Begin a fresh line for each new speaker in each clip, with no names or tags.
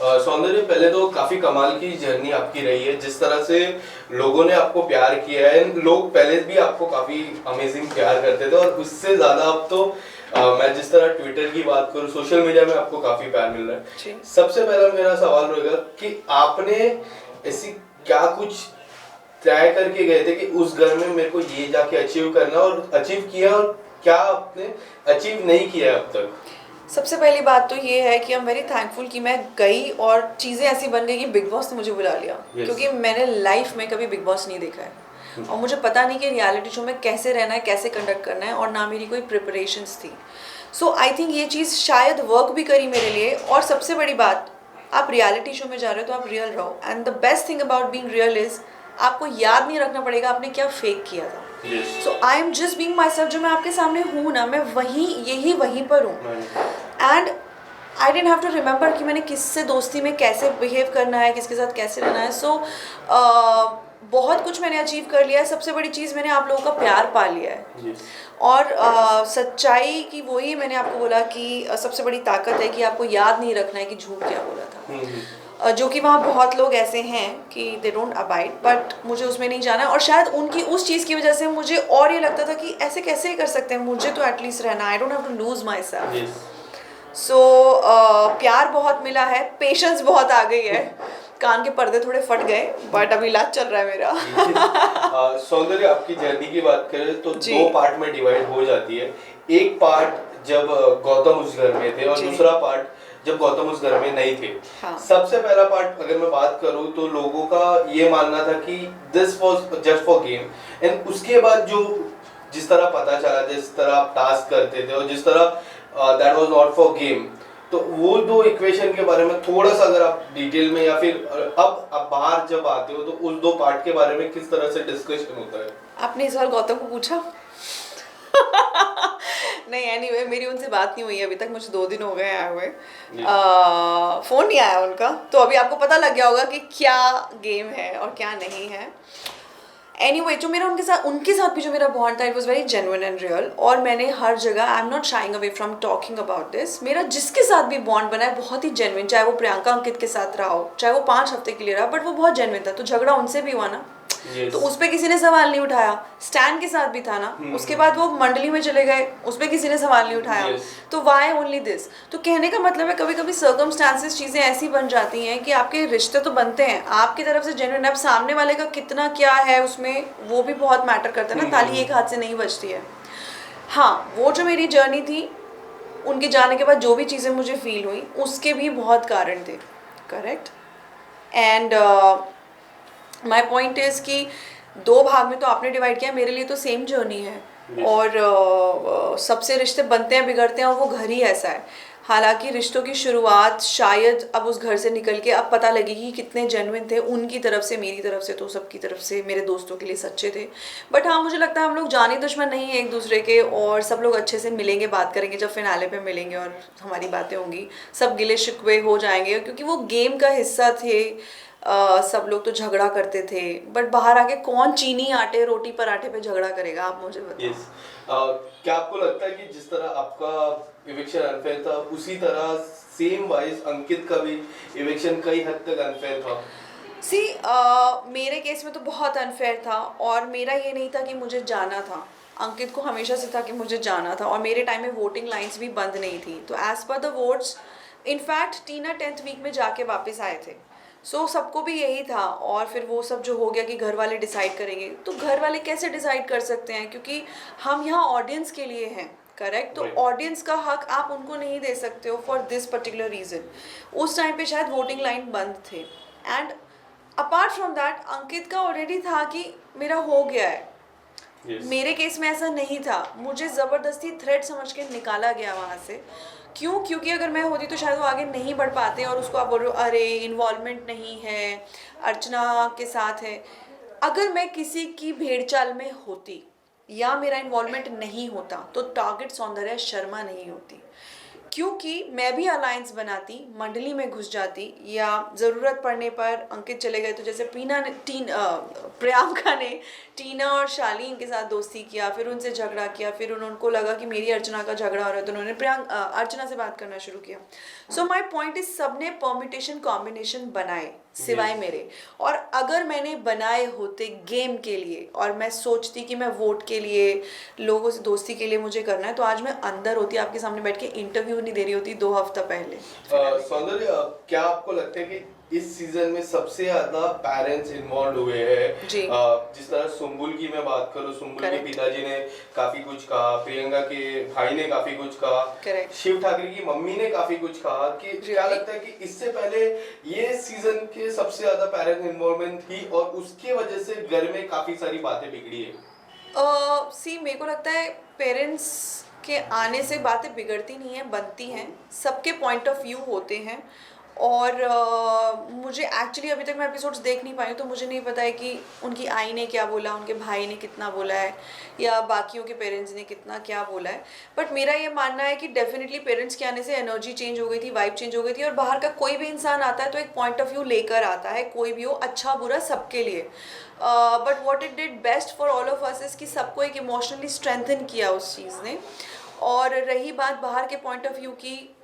सौंदर्य, पहले तो काफी कमाल की जर्नी आपकी रही है, जिस तरह से लोगों ने आपको प्यार किया है। लोग पहले भी आपको काफी अमेजिंग प्यार करते थे, और उससे ज्यादा अब तो मैं जिस तरह ट्विटर की बात करूँ, सोशल मीडिया में आपको काफी प्यार मिल रहा है। सबसे पहला मेरा सवाल रहेगा कि आपने ऐसी क्या कुछ तय करके गए थे कि उस घर में मेरे को ये जाके अचीव करना, और अचीव किया, और क्या आपने अचीव नहीं किया अब तक?
सबसे पहली बात तो ये है कि आई एम वेरी थैंकफुल कि मैं गई और चीज़ें ऐसी बन गई कि बिग बॉस ने मुझे बुला लिया। क्योंकि मैंने लाइफ में कभी बिग बॉस नहीं देखा है और मुझे पता नहीं कि रियलिटी शो में कैसे रहना है, कैसे कंडक्ट करना है, और ना मेरी कोई प्रिपरेशंस थी। सो आई थिंक ये चीज़ शायद वर्क भी करी मेरे लिए। और सबसे बड़ी बात, आप रियलिटी शो में जा रहे हो तो आप रियल रहो, and the best thing about being real is आपको याद नहीं रखना पड़ेगा आपने क्या फेक किया था। So I am just being myself. जो मैं आपके सामने हूँ ना, मैं वहीं पर हूँ। And I don't have to remember कि मैंने किससे दोस्ती में कैसे बिहेव करना है, किसके साथ कैसे रहना है। सो बहुत कुछ मैंने अचीव कर लिया है। सबसे बड़ी चीज़, मैंने आप लोगों का प्यार पा लिया है। और सच्चाई की वही मैंने आपको बोला कि सबसे बड़ी ताकत है कि आपको याद नहीं रखना है कि झूठ क्या बोला था। जो कि वहाँ बहुत लोग ऐसे हैं कि दे डोंट अबाइड, बट मुझे उसमें नहीं जाना है। और शायद उनकी उस चीज़ की वजह से मुझे और ये लगता था कि ऐसे कैसे कर सकते हैं, मुझे तो एटलीस्ट रहना, I don't have to lose myself. So प्यार बहुत मिला है, पेशेंस बहुत आ गई है। कान के पर्दे थोड़े फट गए, बट अभी इलाज चल रहा है मेरा।
सौंदर्य, आपकी जर्नी की बात करें तो दो पार्ट में डिवाइड हो जाती है। एक पार्ट जब गौतम उस घर में थे, और दूसरा पार्ट जब गौतम उस घर में नहीं थे।
हाँ।
सबसे पहला पार्ट अगर मैं बात करूं तो लोगों का ये मानना था कि this was just for game, and उसके बाद जो जिस तरह पता चला, जिस तरह आप टास्क करते थे, और जिस तरह that was not for game, तो वो दो इक्वेशन के बारे में थोड़ा सा अगर आप डिटेल में, या फिर अब आप बाहर जब आते हो तो उस दो पार्ट के बारे में किस तरह से डिस्कशन होता है?
आपने इस बार गौतम को पूछा? नहीं, एनीवे मेरी उनसे बात नहीं हुई अभी तक। मुझे 2 दिन हो गए आए हुए, फोन नहीं आया उनका। तो अभी आपको पता लग गया होगा कि क्या गेम है और क्या नहीं है। एनीवे जो मेरा उनके साथ भी जो मेरा बॉन्ड था, it was very genuine and real. और मैंने हर जगह, I am not sharing away from talking about this, मेरा जिसके साथ भी बॉन्ड बना है बहुत ही जेन्युइन। चाहे वो प्रियंका अंकित के साथ रहा हो, चाहे वो 5 हफ्ते के लिए रहा, बट वो बहुत जेन्युइन था। तो झगड़ा उनसे भी हुआ ना, तो उस पर किसी ने सवाल नहीं उठाया। स्टैन के साथ भी था ना, उसके बाद वो मंडली में चले गए, उस पर किसी ने सवाल नहीं उठाया। तो वाई ओनली दिस? तो कहने का मतलब है कभी कभी सर्कमस्टांसेस, चीज़ें ऐसी बन जाती हैं कि आपके रिश्ते तो बनते हैं आपकी तरफ से जेन्युइन, अब सामने वाले का कितना क्या है उसमें, वो भी बहुत मैटर करता है ना। ताली एक हाथ से नहीं बजती है। हाँ, वो जो मेरी जर्नी थी, उनके जाने के बाद जो भी चीज़ें मुझे फील हुई, उसके भी बहुत कारण थे। Correct. And my point is कि 2 भाग में तो आपने डिवाइड किया, मेरे लिए तो सेम जर्नी है। और सबसे रिश्ते बनते हैं, बिगड़ते हैं, और वो घर ही ऐसा है। हालांकि रिश्तों की शुरुआत शायद अब उस घर से निकल के अब पता लगेगी कि कितने जेन्युइन थे उनकी तरफ से, मेरी तरफ से, तो सबकी तरफ से, मेरे दोस्तों के लिए सच्चे थे। बट हाँ, मुझे लगता है हम लोग जानी दुश्मन नहीं है एक दूसरे के, और सब लोग अच्छे से मिलेंगे, बात करेंगे जब फिनाले पे मिलेंगे और हमारी बातें होंगी। सब गिले शिकवे हो जाएंगे, क्योंकि वो गेम का हिस्सा थे। सब लोग तो झगड़ा करते थे, बट बाहर आके कौन चीनी आटे रोटी पराठे पे झगड़ा करेगा, आप मुझे बताओ।
क्या आपको लगता है कि जिस तरह आपका इविक्शन अनफेयर था, उसी तरह सेम वाइज अंकित का भी इविक्शन कई हद तक अनफेयर था?
मेरे केस में तो बहुत अनफेयर था, और मेरा ये नहीं था कि मुझे जाना था। अंकित को हमेशा से था कि मुझे जाना था, और मेरे टाइम में वोटिंग लाइंस भी बंद नहीं थी। तो as per the votes, in fact Tina 10th week में जाके वापस आए थे। सो सबको भी यही था। और फिर वो सब जो हो गया कि घर वाले डिसाइड करेंगे, तो घर वाले कैसे डिसाइड कर सकते हैं, क्योंकि हम यहाँ ऑडियंस के लिए हैं। करेक्ट। तो ऑडियंस का हक आप उनको नहीं दे सकते हो फॉर दिस पर्टिकुलर रीज़न। उस टाइम पे शायद वोटिंग लाइन बंद थे। एंड अपार्ट फ्रॉम दैट, अंकित का ऑलरेडी था कि मेरा हो गया है। मेरे केस में ऐसा नहीं था, मुझे ज़बरदस्ती थ्रेट समझ के निकाला गया वहाँ से। क्यों? क्योंकि अगर मैं होती तो शायद वो आगे नहीं बढ़ पाते, और उसको आप बोल रहे हो अरे इन्वॉल्वमेंट नहीं है, अर्चना के साथ है। अगर मैं किसी की भेड़चाल में होती या मेरा इन्वॉल्वमेंट नहीं होता, तो टारगेट सौंदर्या शर्मा नहीं होती। क्योंकि मैं भी अलायंस बनाती, मंडली में घुस जाती, या ज़रूरत पड़ने पर अंकित चले गए तो जैसे प्रियंका ने टीना और शालीन के साथ दोस्ती किया, फिर उनसे झगड़ा किया, फिर उनको लगा कि मेरी अर्चना का झगड़ा हो रहा है तो उन्होंने अर्चना से बात करना शुरू किया। सो माई पॉइंट इज सबने परम्यूटेशन कॉम्बिनेशन बनाए सिवाय मेरे, और अगर मैंने बनाए होते गेम के लिए और मैं सोचती कि मैं वोट के लिए, लोगों से दोस्ती के लिए मुझे करना है, तो आज मैं अंदर होती, आपके सामने बैठ के इंटरव्यू नहीं दे रही होती 2 हफ्ता पहले।
सौंदर्य, क्या आपको लगता है कि इस सीजन में सबसे ज्यादा पेरेंट्स इन्वॉल्व हुए हैं? जिस तरह सुम्बुल की मैं बात करूं, सुम्बुल के पिताजी ने काफी कुछ कहा, प्रियंका के भाई ने काफी कुछ कहा, शिव ठाकरे की मम्मी ने काफी कुछ कहा, कि क्या लगता है कि इससे पहले ये सीजन के सबसे ज्यादा पेरेंट्स इन्वॉल्वमेंट थी और उसके वजह से घर में काफी सारी बातें बिगड़ी है?
मेरे को लगता है पेरेंट्स के आने से बातें बिगड़ती नहीं है, बनती हैं, सबके पॉइंट ऑफ व्यू होते हैं। और मुझे एक्चुअली अभी तक मैं एपिसोड्स देख नहीं पाई, तो मुझे नहीं पता है कि उनकी आई ने क्या बोला, उनके भाई ने कितना बोला है, या बाकियों के पेरेंट्स ने कितना क्या बोला है। बट मेरा ये मानना है कि डेफिनेटली पेरेंट्स के आने से एनर्जी चेंज हो गई थी, वाइब चेंज हो गई थी, और बाहर का कोई भी इंसान आता है तो एक पॉइंट ऑफ व्यू लेकर आता है, कोई भी हो, अच्छा बुरा सबके लिए। But what it did best for all of us is कि सबको एक इमोशनली स्ट्रेंथन किया उस चीज़ ने। और रही बात बाहर के पॉइंट ऑफ व्यू की,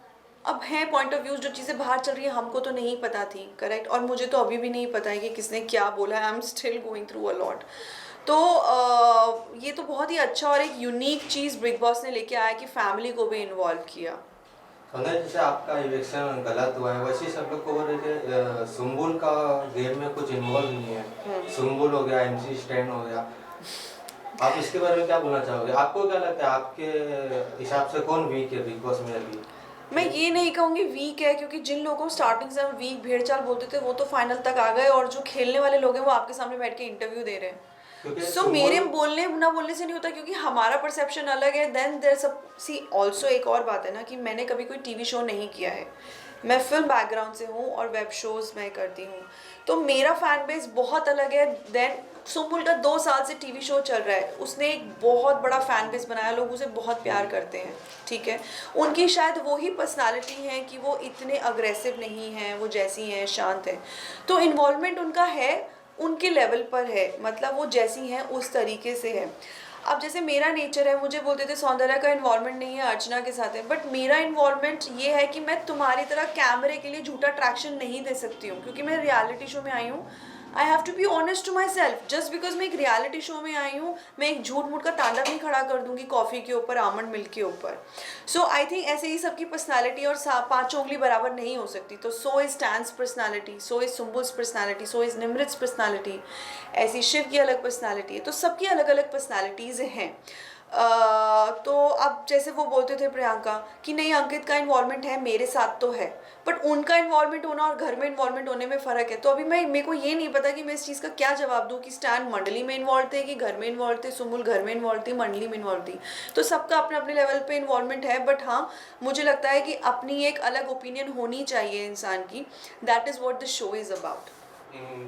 अब है पॉइंट ऑफ व्यूज, जो चीज़ें बाहर चल रही है हमको तो नहीं पता थी, करेक्ट, और मुझे तो अभी भी नहीं पता है कि किसने क्या बोला है। I am still going through a lot. तो ये तो बहुत ही अच्छा और एक यूनिक चीज़ बिग बॉस ने लेके आया कि फैमिली को भी इन्वॉल्व किया।
जैसे आपका इलेक्शन गलत हुआ है, वैसे सब लोग को बोल रहे थे सुम्बुल का गेम में कुछ इन्वॉल्व नहीं है, सुम्बुल हो गया, MC स्टैन हो गया, आप इसके बारे में क्या बोलना चाहोगे? आपको क्या लगता है, आपके हिसाब से कौन वीक है बिग बॉस में अभी?
मैं ये नहीं कहूँगी वीक है, क्योंकि जिन लोगों को स्टार्टिंग से हम वीक भेड़ चाल बोलते थे वो तो फाइनल तक आ गए, और जो खेलने वाले लोग हैं वो आपके सामने बैठ के इंटरव्यू दे रहे हैं। सो मेरे बोलने ना बोलने से नहीं होता, क्योंकि हमारा परसेप्शन अलग है। देन देयर सी ऑल्सो एक और बात है ना कि मैंने कभी कोई टीवी शो नहीं किया है, मैं फिल्म बैकग्राउंड से हूँ और वेब शोज़ मैं करती हूँ, तो मेरा फैन बेस बहुत अलग है। देन सुम्बुल का 2 साल से टीवी शो चल रहा है, उसने एक बहुत बड़ा फैन बेस बनाया, लोग उसे बहुत प्यार करते हैं, ठीक है। उनकी शायद वही पर्सनालिटी है कि वो इतने अग्रेसिव नहीं हैं, वो जैसी हैं शांत हैं, तो इन्वॉल्वमेंट उनका है, उनके लेवल पर है, मतलब वो जैसी हैं उस तरीके से है। अब जैसे मेरा नेचर है, मुझे बोलते थे सौंदर्य का इन्वॉल्वमेंट नहीं है, अर्चना के साथ है, बट मेरा इन्वॉल्वमेंट ये है कि मैं तुम्हारी तरह कैमरे के लिए झूठा अट्रैक्शन नहीं दे सकती हूँ, क्योंकि मैं रियलिटी शो में आई हूँ। I have to be honest to myself. Just because मैं एक रियलिटी शो में आई हूँ, मैं एक झूठ मूठ का तांडव नहीं खड़ा कर दूंगी कॉफ़ी के ऊपर, आमंड मिल्क के ऊपर। सो आई थिंक ऐसे ही सबकी पर्सनैलिटी और 5 उंगली बराबर नहीं हो सकती। तो so is Stan's personality, so is Sumbul's personality, so is Nimrit's personality, ऐसी शिव की अलग पर्सनैलिटी है, तो सबकी अलग अलग पर्सनैलिटीज़ हैं। तो अब जैसे वो बोलते थे प्रियंका कि नहीं अंकित का इन्वॉल्वमेंट है, मेरे साथ तो है, बट उनका इन्वॉल्वमेंट होना और घर में इन्वॉल्वमेंट होने में फ़र्क है। तो अभी मेरे को ये नहीं पता कि मैं इस चीज़ का क्या जवाब दूँ कि स्टैन मंडली में इन्वॉल्व थे कि घर में इन्वॉल्व थे, सुम्बुल घर में इन्वॉल्व थी, मंडली में इन्वॉल्व थी, तो सबका अपने अपने लेवल पे इन्वॉल्वमेंट है। बट हाँ, मुझे लगता है कि अपनी एक अलग ओपिनियन होनी चाहिए इंसान की। That is what the show is about.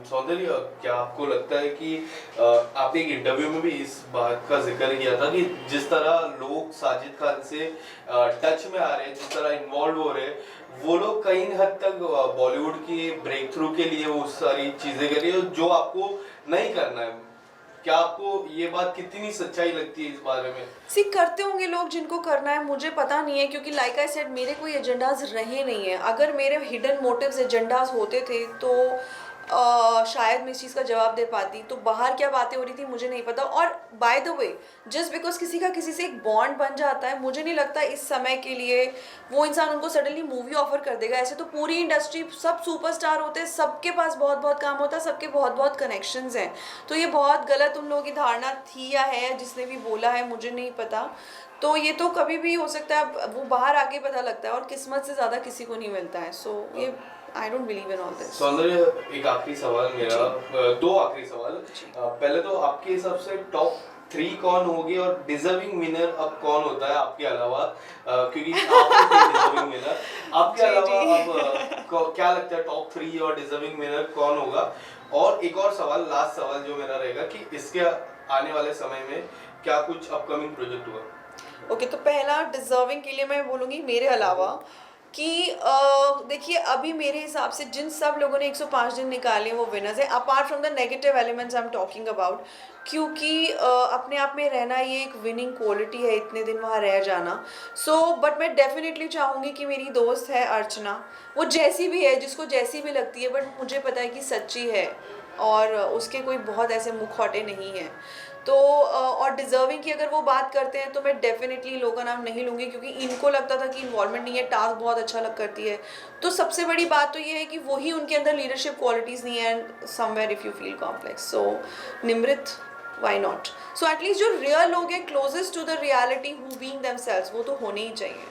सौंदर्य, क्या आपको लगता है कि आपने एक इंटरव्यू में भी इस बात का जिक्र किया था कि जिस तरह लोग साजिद खान से टच में आ रहे हैं, जिस तरह इन्वॉल्व हो रहे हैं, वो लोग कई हद तक बॉलीवुड की ब्रेक थ्रू के लिए वो सारी चीजें कर रही है जो आपको नहीं करना है? क्या आपको ये बात कितनी सच्चाई लगती है इस बारे में?
करते होंगे लोग जिनको करना है, मुझे पता नहीं है, क्योंकि लाइक आई सेड मेरे कोई एजेंडाज रहे नहीं है। अगर मेरे हिडन मोटिव्स एजेंडाज होते थे तो शायद मैं इस चीज़ का जवाब दे पाती। तो बाहर क्या बातें हो रही थी मुझे नहीं पता। और by the way, just because किसी का किसी से एक बॉन्ड बन जाता है, मुझे नहीं लगता इस समय के लिए वो इंसान उनको सडनली मूवी ऑफर कर देगा। ऐसे तो पूरी इंडस्ट्री, सब सुपरस्टार होते हैं, सबके पास बहुत बहुत काम होता है, सबके बहुत बहुत कनेक्शंस हैं। तो ये बहुत गलत उन लोगों की धारणा थी या है, जिसने भी बोला है मुझे नहीं पता। तो ये तो कभी भी हो सकता है, वो बाहर आके पता लगता है, और किस्मत से ज़्यादा किसी को नहीं मिलता है। सो ये I don't believe in all this.
सौंदर्य, एक आखिरी सवाल मेरा, 2 आखिरी सवाल। पहले तो आपके हिसाब से टॉप 3 कौन होगी और डिजर्विंग विनर अब कौन होता है आपके अलावा? क्योंकि आप डिजर्विंग विनर, आपके अलावा अब क्या लगता है टॉप 3 और डिजर्विंग विनर कौन होगा? और एक और सवाल, लास्ट सवाल जो मेरा रहेगा कि इसके आने वाले समय में क्या कुछ अपकमिंग प्रोजेक्ट हुआ?
ओके, तो पहला डिजर्विंग के लिए मैं बोलूँगी मेरे अलावा कि देखिए अभी मेरे हिसाब से जिन सब लोगों ने 105 दिन निकाले वो विनर्स हैं, apart from the negative elements I am talking about, क्योंकि अपने आप में रहना ये एक विनिंग क्वालिटी है, इतने दिन वहाँ रह जाना। सो बट मैं डेफिनेटली चाहूँगी कि मेरी दोस्त है अर्चना, वो जैसी भी है, जिसको जैसी भी लगती है, बट मुझे पता है कि सच्ची है और उसके कोई बहुत ऐसे मुखौटे नहीं हैं। तो और डिजर्विंग की अगर वो बात करते हैं तो मैं डेफिनेटली लोगों का नाम नहीं लूँगी, क्योंकि इनको लगता था कि इन्वॉल्वमेंट नहीं है, टास्क बहुत अच्छा लग करती है। तो सबसे बड़ी बात तो ये है कि वही उनके अंदर लीडरशिप क्वालिटीज़ नहीं है, and somewhere if you feel complex, so Nimrit, why not. So at least जो रियल लोग हैं closest to the reality who being themselves, वो तो होने ही चाहिए।